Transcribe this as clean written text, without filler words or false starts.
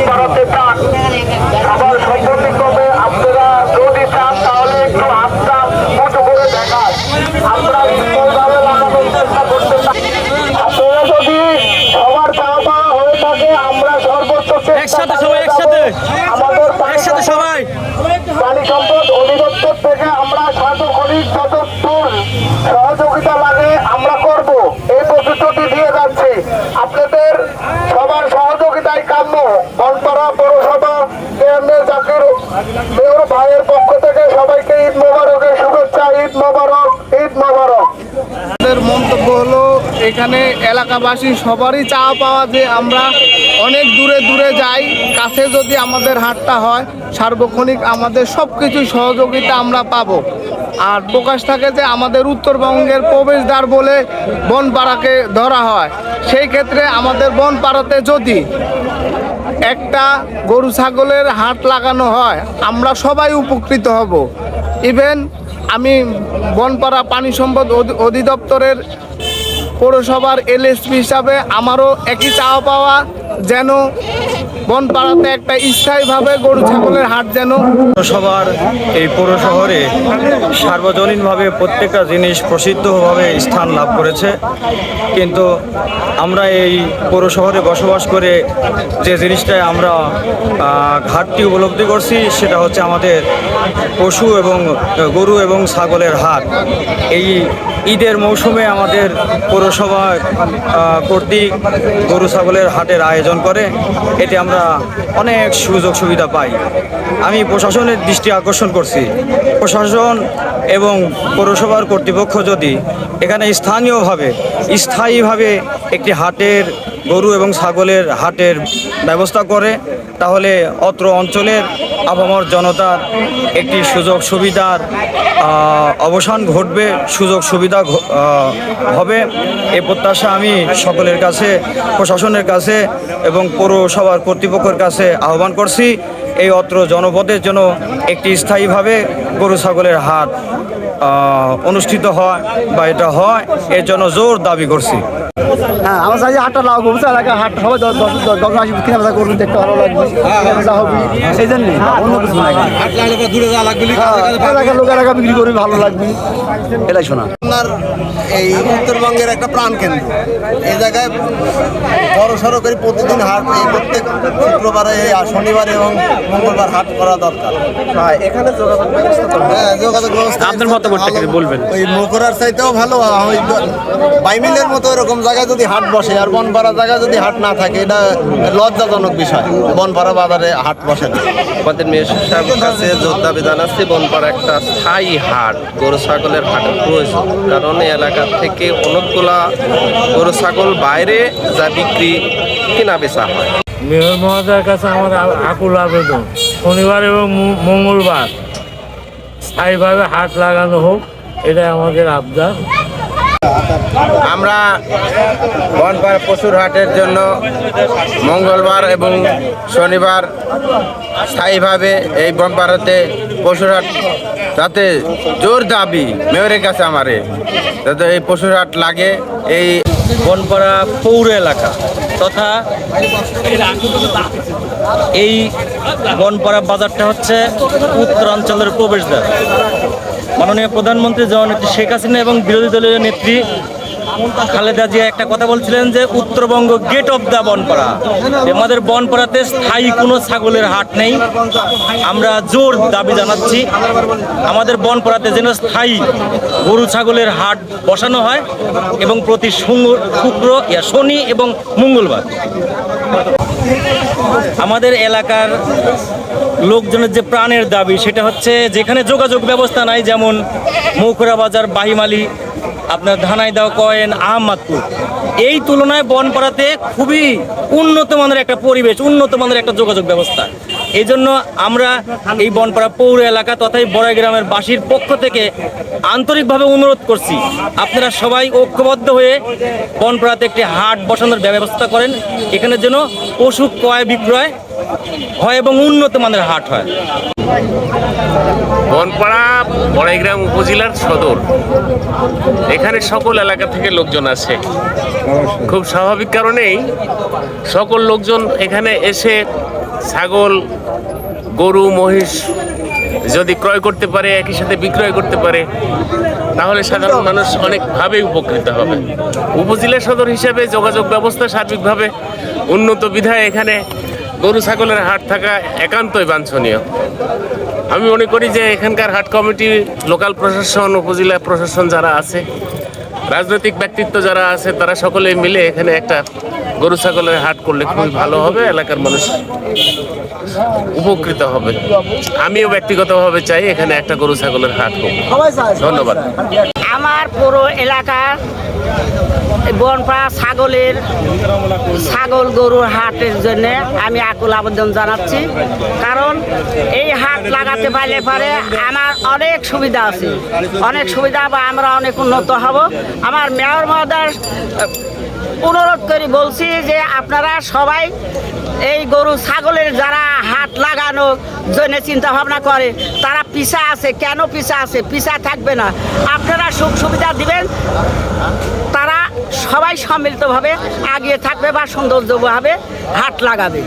বাড়াতে চান সবার সম্পত্তিক্রমে আপনারা যদি চান তাহলে একটু হাতটা উঁচু করে দেখান। আমরা সুন্দরভাবে লাগানোর চেষ্টা করতে চাই। আপনারা যদি সবার চাওয়া পাওয়া হয়ে থাকে আমরা সর্বোচ্চ চেষ্টা আমাদের প্রাণী সম্পদ অধিদপ্তর থেকে আমরা সার্বক্ষণিক যতক্ষণ সহযোগিতা লাগে আমরা করব এই প্রতিশ্রুতি দিয়ে যাচ্ছি। আপনাদের সবার সহযোগিতায় কাম্য। বনপাড়া পৌরসভা চেয়ারম্যান জাকির মেয়র ভাইয়ের পক্ষ থেকে সবাইকে ঈদ মোবারকের শুভেচ্ছা। ঈদ মোবারক, ঈদ মোবারক। আমাদের মন্তব্য হলো এখানে এলাকাবাসী সবারই চাওয়া পাওয়া যে আমরা অনেক দূরে দূরে যাই, কাছে যদি আমাদের হাটটা হয় সার্বক্ষণিক আমাদের সব কিছু সহযোগিতা আমরা পাবো। আর প্রকাশ থাকে যে আমাদের উত্তরবঙ্গের প্রবেশদ্বার বলে বনপাড়াকে ধরা হয়। সেই ক্ষেত্রে আমাদের বনপাড়াতে যদি একটা গরু ছাগলের হাট লাগানো হয় আমরা সবাই উপকৃত হব। ইভেন আমি বনপাড়া পানি সম্পদ অধিদপ্তরের পৌরসভার এলএসপি হিসাবে আমারও একই চাওয়া পাওয়া যেন বনপাড়াতে একটা স্থায়ীভাবে গরু ছাগলের হাট যেন পৌরসভার এই পৌর শহরে সার্বজনীনভাবে প্রত্যেকটা জিনিস প্রসিদ্ধভাবে স্থান লাভ করেছে। কিন্তু আমরা এই পৌর শহরে বসবাস করে যে জিনিসটায় আমরা ঘাটতি উপলব্ধি করছি সেটা হচ্ছে আমাদের পশু এবং গরু এবং ছাগলের হাট। এই ঈদের মৌসুমে আমাদের পৌরসভা কর্তৃক গরু ছাগলের হাটের আয়োজন করে, এতে আমরা অনেক সুযোগ সুবিধা পাই। আমি প্রশাসনের দৃষ্টি আকর্ষণ করছি, প্রশাসন এবং পৌরসভার কর্তৃপক্ষ যদি এখানে স্থায়ীভাবে একটি হাটের গরু এবং ছাগলের হাটের ব্যবস্থা করে তাহলে অত্র অঞ্চলের আপামর জনতার একটি সুযোগ সুবিধার অবসান ঘটবে, সুযোগ সুবিধা হবে। এই প্রত্যাশা আমি সকলের কাছে, প্রশাসনের কাছে এবং পৌরসভার কর্তৃপক্ষের কাছে আহ্বান করছি। এই অত্র জনপদের জন্য একটি স্থায়ীভাবে গরু ছাগলের হাট অনুষ্ঠিত হয় বা এটা হয়, এর জন্য জোর দাবি করছি। হ্যাঁ, আমার চাই হাটটা লাভ করবো, এলাকায় হাট সবাই দশ আসি কেনা বেচা করবেন, দেখতে ভালো লাগবে, কেনা বেচা হবে সেই জন্যই, অন্য কিছু নাই। এলাকার লোক এলাকা বিক্রি করবি ভালো লাগবে, এলাই শোনা। আপনার এই উত্তরবঙ্গের একটা প্রাণ কেন্দ্র, এই জায়গায় বড় সড়ো করে প্রতিদিন হাট, এই প্রত্যেক শুক্রবারে শনিবার এবং মঙ্গলবার হাট করা দরকার। এখানে যোগাযোগ ব্যবস্থা আপনার মতামতটা কি বলবেন? ওই মোকরার চাইতেও ভালো, ওই বাইমিলের মতো এরকম জায়গায় যদি হাট বসে আর বনপাড়া জায়গায় যদি হাট না থাকে, এটা লজ্জাজনক বিষয়। বনপাড়া বাজারে হাট বসে না। আমাদের মেয়র সাহেবের কাছে জোর দাবি জানাচ্ছি, বনপাড়া একটা স্থায়ী হাট, গরু ছাগলের হাটের প্রয়োজন। কারণ এই এলাকা থেকে অনেকগুলা গরু ছাগল বাইরে যা বিক্রি কেনা বেচা হয়। মেয়র মহোদয়ের কাছে আমার আকুল আবেদন, শনিবার এবং মঙ্গলবার স্থায়ীভাবে হাট লাগানো হোক, এটাই আমাদের আবদার। আমরা বনপাড়া পশুর হাটের জন্য মঙ্গলবার এবং শনিবার স্থায়ীভাবে এই বনপাড়াতে পশুর হাট যাতে জোর দাবি মেয়রের কাছে আমারে যাতে এই পশুর হাট লাগে। এই বনপাড়া পৌর এলাকা তথা এই বনপাড়া বাজারটা হচ্ছে উত্তরাঞ্চলের প্রবেশদ্বার। মাননীয় প্রধানমন্ত্রী জননেত্রী শেখ হাসিনা এবং বিরোধী দলীয় নেত্রী খালেদা জিয়া একটা কথা বলছিলেন যে Uttarbanga gate of the Bonpara. আমাদের বনপাড়াতে স্থায়ী কোনো ছাগলের হাট নেই। আমরা জোর দাবি জানাচ্ছি আমাদের বনপাড়াতে যেন স্থায়ী গরু ছাগলের হাট বসানো হয় এবং প্রতি শনি এবং মঙ্গলবার। আমাদের এলাকার লোকজনের যে প্রাণের দাবি সেটা হচ্ছে যেখানে যোগাযোগ ব্যবস্থা নাই, যেমন মৌখরা বাজার, বাহিমালি, আপনার ধানাইদাও, কয়েন, আহমদপুর, এই তুলনায় বনপাড়াতে খুবই উন্নত মানের একটা পরিবেশ, উন্নত মানের একটা যোগাযোগ ব্যবস্থা। এই জন্য আমরা এই বনপাড়া পৌর এলাকা তথা এই বড়াই গ্রামের বাসীর পক্ষ থেকে আন্তরিকভাবে অনুরোধ করছি, আপনারা সবাই ঐক্যবদ্ধ হয়ে বনপাড়াতে একটি হাট বসানোর ব্যবস্থা করেন। এখানে যেন পশু ক্রয় বিক্রয় হয় এবং উন্নত মানের হাট হয়। বনপাড়া বড়াইগ্রাম উপজেলার সদর, এখানে সকল এলাকা থেকে লোকজন আসে। খুব স্বাভাবিক কারণেই সকল লোকজন এখানে এসে ছাগল, গরু, মহিষ যদি ক্রয় করতে পারে, একই সাথে বিক্রয় করতে পারে, তাহলে সাধারণ মানুষ অনেকভাবে উপকৃত হবে। উপজেলা সদর হিসেবে যোগাযোগ ব্যবস্থা সার্বিকভাবে উন্নত বিধায় এখানে গরু ছাগলের হাট থাকা একান্তই বাঞ্ছনীয়। আমি মনে করি যে এখানকার হাট কমিটি, লোকাল প্রশাসন, উপজেলা প্রশাসন যারা আছে, রাজনৈতিক ব্যক্তিত্ব যারা আছে, তারা সকলে মিলে এখানে একটা গরু ছাগলের হাট করলে খুবই ভালো হবে, এলাকার মানুষ উপকৃত হবে। আমিও ব্যক্তিগতভাবে চাই এখানে একটা গরু ছাগলের হাট হোক। ধন্যবাদ। আমার পুরো এলাকার বনপাড়া ছাগল গরুর হাটের জন্য আমি আকুল আবেদন জানাচ্ছি। কারণ এই হাট লাগাতে পারলে পরে আমার অনেক সুবিধা আছে, অনেক সুবিধা, বা আমরা অনেক উন্নত হব। আমার মেয়র মহোদয় অনুরোধ করে বলছি যে আপনারা সবাই এই গরু ছাগলের যারা হাট লাগানোর জন্য চিন্তা ভাবনা করে, তারা পিছা আছে। কেন পিছা আছে? পিছা থাকবে না। আপনারা সুখ সুবিধা দিবেন, তারা সবাই সম্মিলিতভাবে এগিয়ে থাকবে বা সৌন্দর্যভাবে হাট লাগাবে।